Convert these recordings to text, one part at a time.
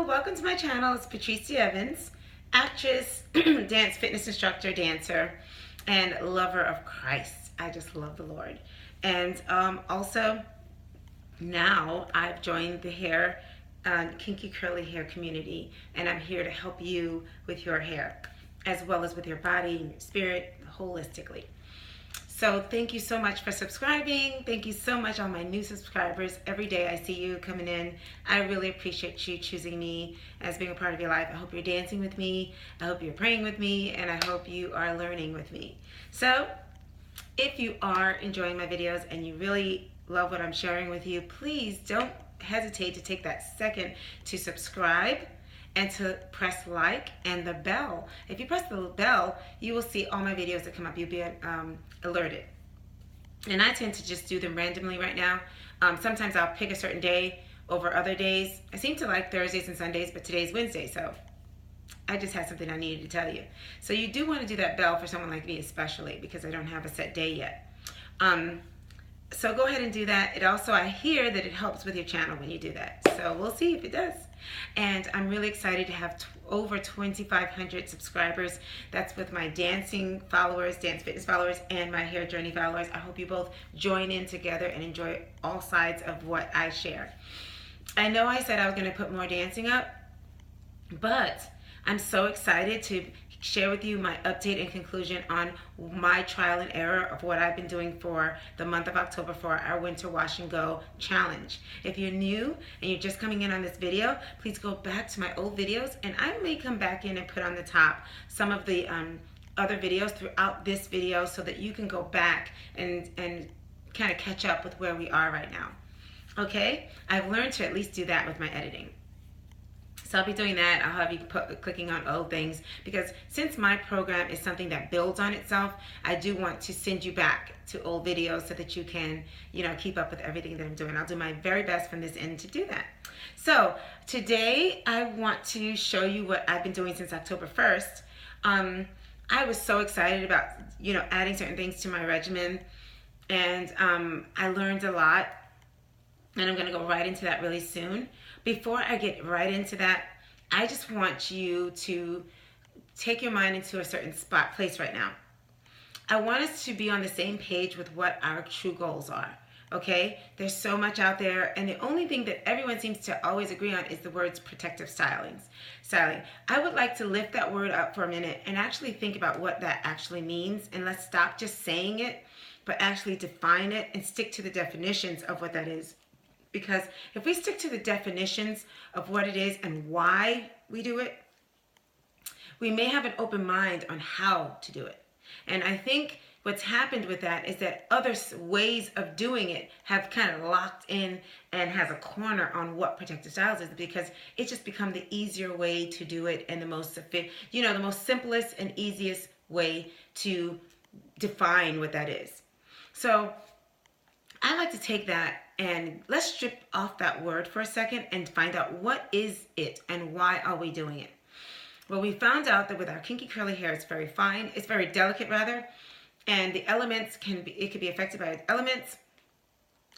welcome to my channel. It's Patrice D Evans, actress, dance fitness instructor, dancer, and lover of Christ. I just love the Lord. And also, now I've joined the hair, kinky curly hair community, and I'm here to help you with your hair, as well as with your body and your spirit, holistically. So thank you so much for subscribing. Thank you so much, all my new subscribers. Every day I see you coming in. I really appreciate you choosing me as being a part of your life. I hope you're dancing with me. I hope you're praying with me. And I hope you are learning with me. So if you are enjoying my videos and you really love what I'm sharing with you, please don't hesitate to take that second to subscribe and to press like and the bell. If you press the bell, you will see all my videos that come up. You'll be alerted. And I tend to just do them randomly right now. Sometimes I'll pick a certain day over other days. I seem to like Thursdays and Sundays, but today's Wednesday, so I just had something I needed to tell you. So you do want to do that bell for someone like me especially, because I don't have a set day yet. So go ahead and do that. It also, I hear that it helps with your channel when you do that. So we'll see if it does. And I'm really excited to have over 2,500 subscribers. That's with my dancing followers, dance fitness followers, and my hair journey followers. I hope you both join in together and enjoy all sides of what I share. I know I said I was going to put more dancing up, but I'm so excited to share with you my update and conclusion on my trial and error of what I've been doing for the month of October for our Winter Wash and Go challenge. If you're new and you're just coming in on this video, please go back to my old videos, and I may come back in and put on the top some of the other videos throughout this video so that you can go back and kind of catch up with where we are right now. Okay? I've learned to at least do that with my editing. So I'll be doing that. I'll have you clicking on old things, because since my program is something that builds on itself, I do want to send you back to old videos so that you can, keep up with everything that I'm doing. I'll do my very best from this end to do that. So today I want to show you what I've been doing since October 1st. I was so excited about, adding certain things to my regimen, and I learned a lot, and I'm going to go right into that really soon. Before I get right into that, I just want you to take your mind into a certain place right now. I want us to be on the same page with what our true goals are, okay? There's so much out there, and the only thing that everyone seems to always agree on is the words protective styling. I would like to lift that word up for a minute and actually think about what that actually means, and let's stop just saying it, but actually define it and stick to the definitions of what that is. Because if we stick to the definitions of what it is and why we do it, we may have an open mind on how to do it. And I think what's happened with that is that other ways of doing it have kind of locked in and has a corner on what protective styles is, because it's just become the easier way to do it and the most the most simplest and easiest way to define what that is. So I like to take that and let's strip off that word for a second and find out what is it and why are we doing it. Well, we found out that with our kinky curly hair, it's very fine, it's very delicate rather, and the elements can be affected by elements.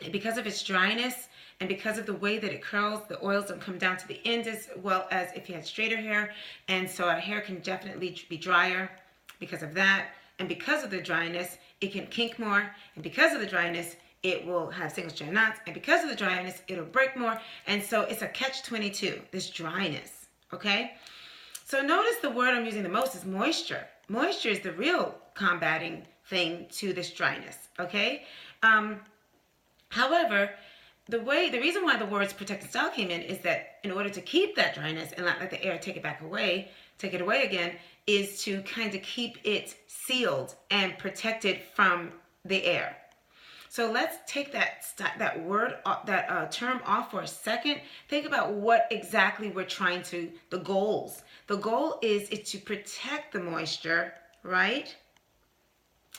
And because of its dryness and because of the way that it curls, the oils don't come down to the end as well as if you had straighter hair, and so our hair can definitely be drier because of that. And because of the dryness, it can kink more, and because of the dryness, it will have single strand knots, and because of the dryness, it'll break more. And so it's a catch-22, this dryness, okay? So notice the word I'm using the most is moisture. Moisture is the real combating thing to this dryness, okay? However, the reason why the words protective style came in is that in order to keep that dryness and not let the air take it away again, is to kind of keep it sealed and protected from the air. So let's take that word, that term off for a second. Think about what exactly we're trying to, the goals. The goal is to protect the moisture, right?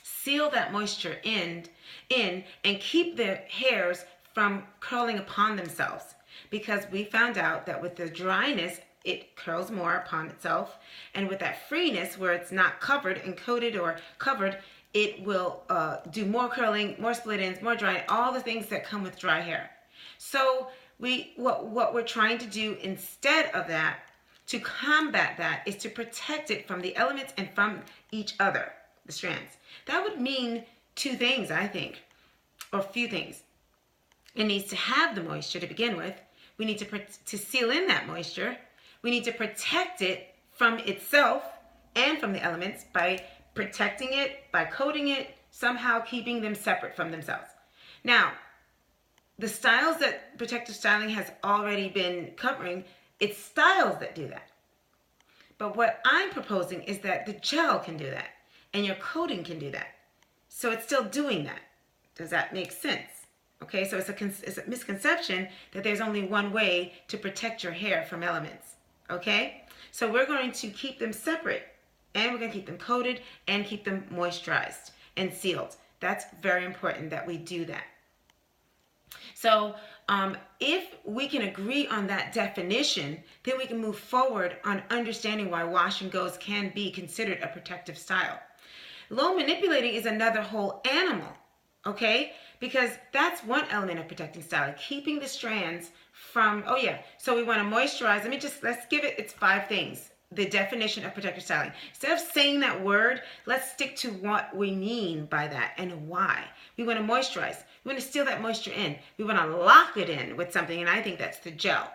Seal that moisture in and keep the hairs from curling upon themselves. Because we found out that with the dryness, it curls more upon itself. And with that freeness, where it's not covered and coated or covered, it will do more curling, more split ends, more drying, all the things that come with dry hair. So what we're trying to do instead of that, to combat that, is to protect it from the elements and from each other, the strands. That would mean two things, I think, or a few things. It needs to have the moisture to begin with. We need to seal in that moisture. We need to protect it from itself and from the elements by protecting it, by coating it, somehow keeping them separate from themselves. Now, the styles that protective styling has already been covering, it's styles that do that. But what I'm proposing is that the gel can do that, and your coating can do that. So it's still doing that. Does that make sense? Okay, so it's a misconception that there's only one way to protect your hair from elements. Okay, so we're going to keep them separate, and we're going to keep them coated and keep them moisturized and sealed. That's very important that we do that. So if we can agree on that definition, then we can move forward on understanding why wash and goes can be considered a protective style. Low manipulating is another whole animal, okay? Because that's one element of protecting styling, keeping the strands from, so we want to moisturize. Let's give it its 5 things, the definition of protective styling. Instead of saying that word, let's stick to what we mean by that and why. We want to moisturize. We want to seal that moisture in. We want to lock it in with something, and I think that's the gel.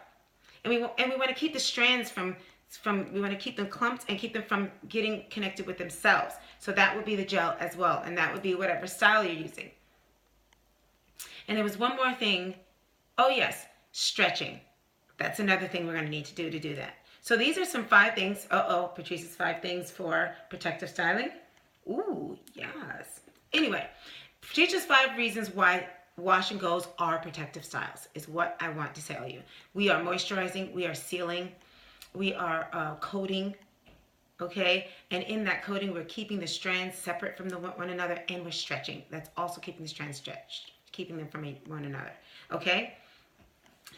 And we want to keep the strands we want to keep them clumped and keep them from getting connected with themselves. So that would be the gel as well, and that would be whatever style you're using. And there was one more thing. Oh yes, stretching. That's another thing we're going to need to do that. So these are some 5 things. Patrice's 5 things for protective styling. Ooh, yes. Anyway, Patrice's 5 reasons why wash and goes are protective styles is what I want to tell you. We are moisturizing, we are sealing, we are coating, okay? And in that coating, we're keeping the strands separate from one another, and we're stretching. That's also keeping the strands stretched, keeping them from one another, okay?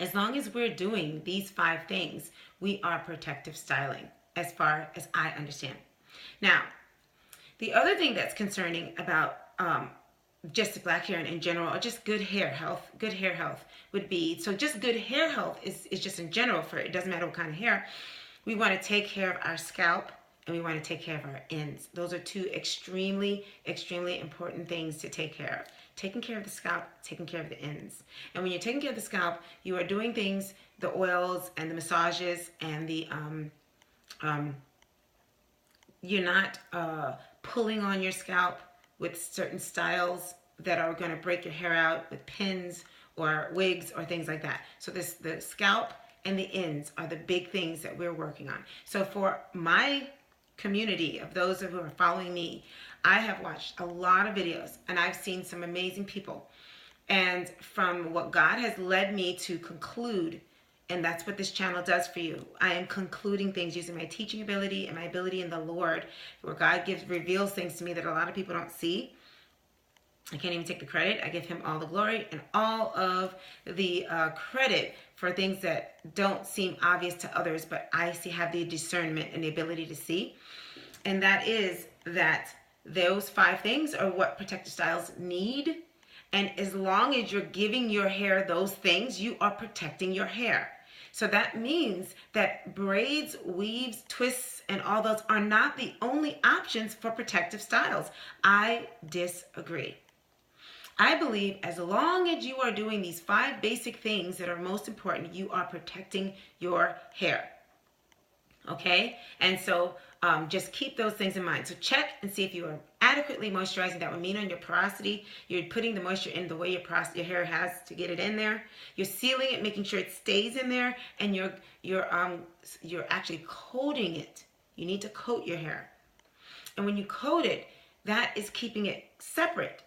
As long as we're doing these 5 things, we are protective styling as far as I understand. Now, the other thing that's concerning about just black hair in general, or just good hair health would be, so just good hair health is just in general, for it doesn't matter what kind of hair. We want to take care of our scalp, and we want to take care of our ends. Those are 2 extremely, extremely important things to take care of. Taking care of the scalp, taking care of the ends. And when you're taking care of the scalp, you are doing things, the oils and the massages and the, you're not pulling on your scalp with certain styles that are going to break your hair out with pins or wigs or things like that. So the scalp and the ends are the big things that we're working on. So for my community of those who are following me, I have watched a lot of videos, and I've seen some amazing people. And from what God has led me to conclude, and that's what this channel does for you, I am concluding things using my teaching ability and my ability in the Lord, where God reveals things to me that a lot of people don't see. I can't even take the credit. I give him all the glory and all of the credit for things that don't seem obvious to others, but I have the discernment and the ability to see. And that is that those 5 things are what protective styles need. And as long as you're giving your hair those things, you are protecting your hair. So that means that braids, weaves, twists, and all those are not the only options for protective styles. I disagree. I believe as long as you are doing these 5 basic things that are most important, you are protecting your hair. Okay? And so just keep those things in mind. So check and see if you are adequately moisturizing. That would mean on your porosity, you're putting the moisture in the way your hair has to get it in there. You're sealing it, making sure it stays in there, and you're actually coating it. You need to coat your hair. And when you coat it, that is keeping it separate.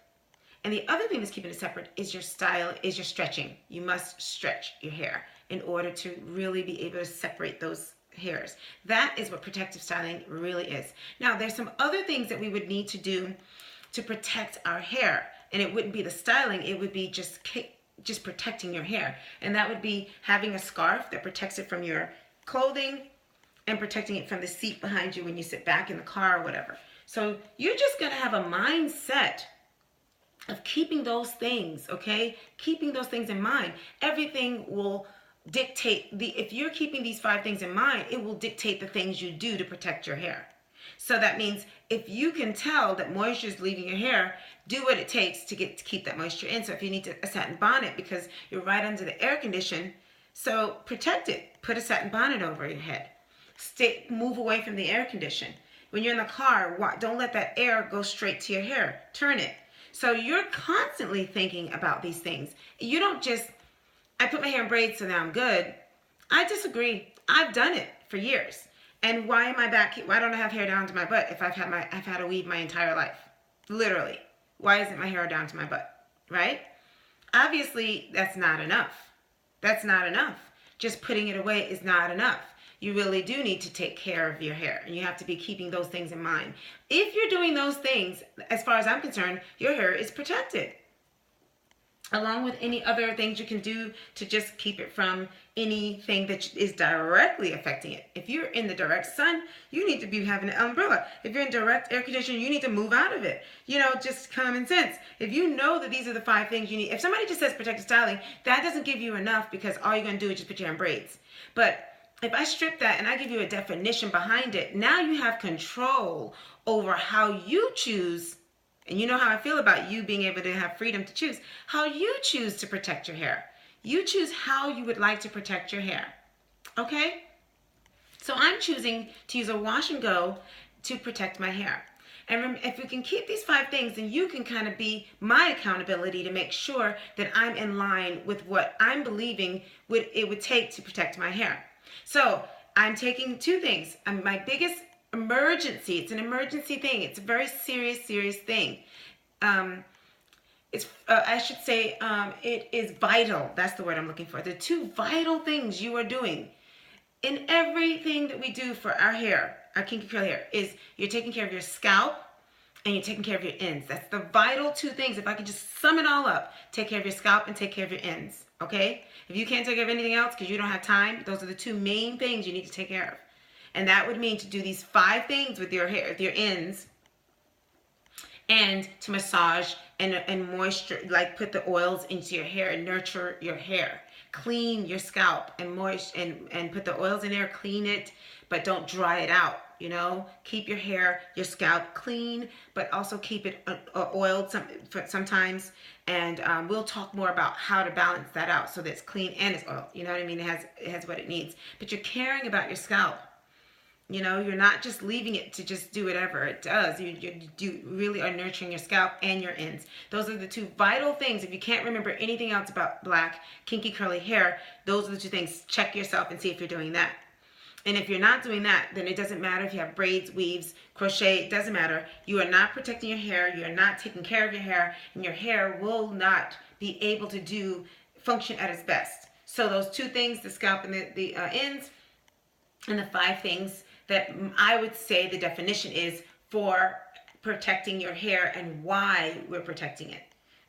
And the other thing that's keeping it separate is your stretching. You must stretch your hair in order to really be able to separate those hairs. That is what protective styling really is. Now, there's some other things that we would need to do to protect our hair. And it wouldn't be the styling, it would be just protecting your hair. And that would be having a scarf that protects it from your clothing and protecting it from the seat behind you when you sit back in the car or whatever. So you're just going to have a mindset of keeping those things, okay? Keeping those things in mind. Everything will dictate if you're keeping these 5 things in mind, it will dictate the things you do to protect your hair. So that means if you can tell that moisture is leaving your hair, do what it takes to keep that moisture in. So if you need a satin bonnet because you're right under the air condition, so protect it. Put a satin bonnet over your head. Move away from the air condition. When you're in the car, don't let that air go straight to your hair. Turn it. So you're constantly thinking about these things. You don't just, I put my hair in braids so now I'm good. I disagree. I've done it for years. And why am I back? Why don't I have hair down to my butt if I've had a weave my entire life? Literally. Why isn't my hair down to my butt? Right? Obviously, that's not enough. That's not enough. Just putting it away is not enough. You really do need to take care of your hair, and you have to be keeping those things in mind. If you're doing those things, as far as I'm concerned, your hair is protected. Along with any other things you can do to just keep it from anything that is directly affecting it. If you're in the direct sun, you need to be having an umbrella. If you're in direct air conditioning, you need to move out of it. You know, just common sense. If you know that these are the 5 things you need, if somebody just says protective styling, that doesn't give you enough because all you're going to do is just put your hair in braids. But if I strip that and I give you a definition behind it, now you have control over how you choose. And you know how I feel about you being able to have freedom to choose. How you choose to protect your hair. You choose how you would like to protect your hair. Okay? So I'm choosing to use a wash and go to protect my hair. And if we can keep these 5 things, then you can kind of be my accountability to make sure that I'm in line with what I'm believing it would take to protect my hair. So I'm taking 2 things. My biggest emergency, it's an emergency thing. It's a very serious thing. I should say it is vital. That's the word I'm looking for. The 2 vital things you are doing in everything that we do for our hair, our kinky curly hair, is you're taking care of your scalp and you're taking care of your ends. That's the vital 2 things. If I could just sum it all up, take care of your scalp and take care of your ends. Okay? If you can't take care of anything else because you don't have time, those are the 2 main things you need to take care of. And that would mean to do these 5 things with your hair, with your ends, and to massage and moisture, like put the oils into your hair and nurture your hair. Clean your scalp and and put the oils in there, clean it, but don't dry it out, you know? Keep your hair, your scalp clean, but also keep it oiled sometimes. And we'll talk more about how to balance that out so that it's clean and it's oiled. You know what I mean? It has what it needs. But you're caring about your scalp. You know, you're not just leaving it to just do whatever it does. You really are nurturing your scalp and your ends. Those are the 2 vital things. If you can't remember anything else about black, kinky, curly hair, those are the 2 things. Check yourself and see if you're doing that. And if you're not doing that, then it doesn't matter if you have braids, weaves, crochet. It doesn't matter. You are not protecting your hair. You are not taking care of your hair. And your hair will not be able to function at its best. So those 2 things, the scalp and the ends, and the 5 things that I would say the definition is for protecting your hair and why we're protecting it.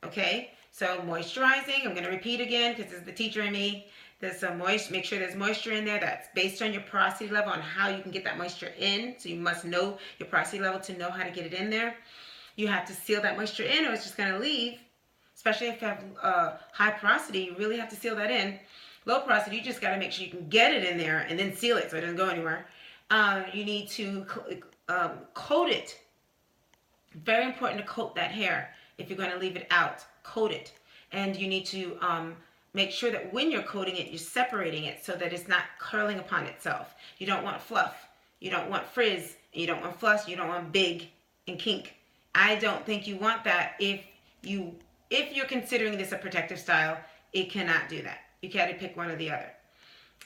Okay? So moisturizing, I'm going to repeat again because it's the teacher in me. There's some moisture, make sure there's moisture in there. That's based on your porosity level on how you can get that moisture in. So you must know your porosity level to know how to get it in there. You have to seal that moisture in or it's just going to leave. Especially if you have high porosity, you really have to seal that in. Low porosity, you just got to make sure you can get it in there and then seal it so it doesn't go anywhere. You need to coat it. Very important to coat that hair. If you're going to leave it out, coat it. And you need to make sure that when you're coating it, you're separating it so that it's not curling upon itself. You don't want fluff. You don't want frizz. You don't want fluff. You don't want big and kink. I don't think you want that. If you're considering this a protective style, it cannot do that. You got to pick one or the other.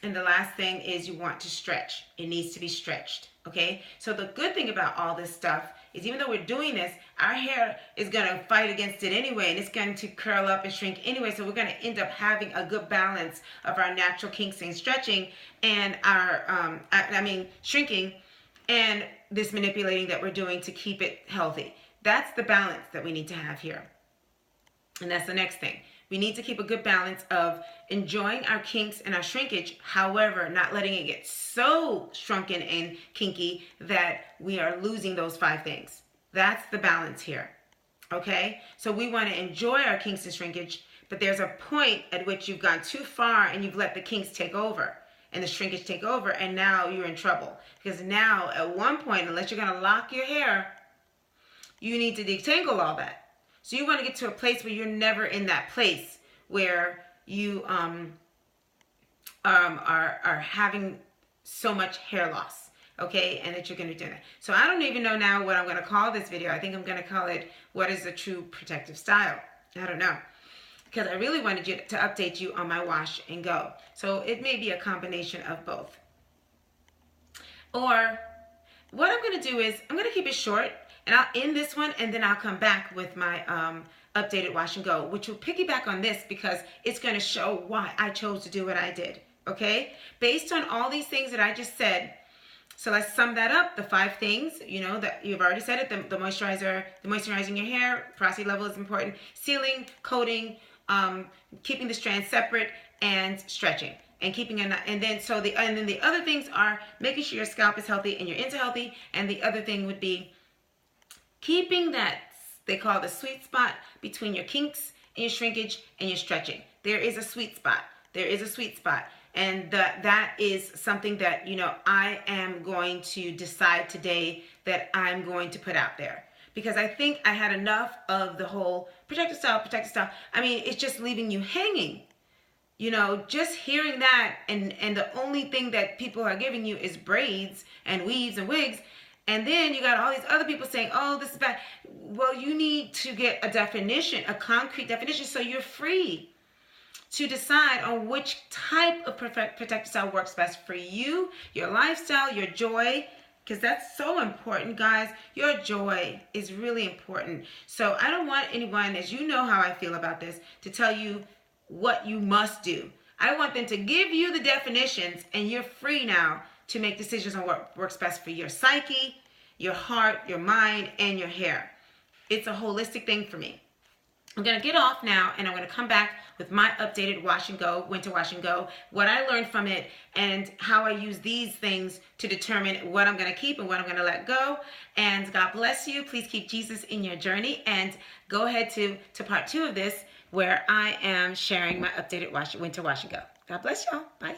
And the last thing is you want to stretch. It needs to be stretched, okay? So the good thing about all this stuff is even though we're doing this, our hair is going to fight against it anyway, and it's going to curl up and shrink anyway, so we're going to end up having a good balance of our natural kinks and stretching and our, shrinking and this manipulating that we're doing to keep it healthy. That's the balance that we need to have here. And that's the next thing. We need to keep a good balance of enjoying our kinks and our shrinkage, however, not letting it get so shrunken and kinky that we are losing those 5 things. That's the balance here. Okay, so we want to enjoy our kinks and shrinkage, but there's a point at which you've gone too far and you've let the kinks take over and the shrinkage take over, and now you're in trouble. Because now, at one point, unless you're going to lock your hair, you need to detangle all that. So you want to get to a place where you're never in that place where you are having so much hair loss, okay, and that you're going to be doing that. So I don't even know now what I'm going to call this video. I think I'm going to call it, What is a True Protective Style? I don't know, because I really wanted to update you on my wash and go. So it may be a combination of both. Or what I'm going to do is I'm going to keep it short, and I'll end this one, and then I'll come back with my updated wash and go, which will piggyback on this because it's going to show why I chose to do what I did, okay? Based on all these things that I just said, so let's sum that up, the 5 things, you know, that you've already said it, the moisturizing your hair, porosity level is important, sealing, coating, keeping the strands separate, and stretching. And keeping and then the other things are making sure your scalp is healthy and your ends are healthy. And the other thing would be keeping that, they call the sweet spot between your kinks and your shrinkage and your stretching. There is a sweet spot. There is a sweet spot. And that is something that, you know, I am going to decide today that I'm going to put out there. Because I think I had enough of the whole protective style. I mean, it's just leaving you hanging. You know, just hearing that, and the only thing that people are giving you is braids and weaves and wigs. And then you got all these other people saying, oh, this is bad. Well, you need to get a definition, a concrete definition, so you're free to decide on which type of protective style works best for you, your lifestyle, your joy, because that's so important, guys. Your joy is really important. So I don't want anyone, as you know how I feel about this, to tell you what you must do. I want them to give you the definitions, and you're free now to make decisions on what works best for your psyche, your heart, your mind, and your hair. It's a holistic thing for me. I'm going to get off now, and I'm going to come back with my updated wash and go, winter wash and go, what I learned from it, and how I use these things to determine what I'm going to keep and what I'm going to let go. And God bless you. Please keep Jesus in your journey, and go ahead to part 2 of this, where I am sharing my updated winter wash and go. God bless y'all. Bye.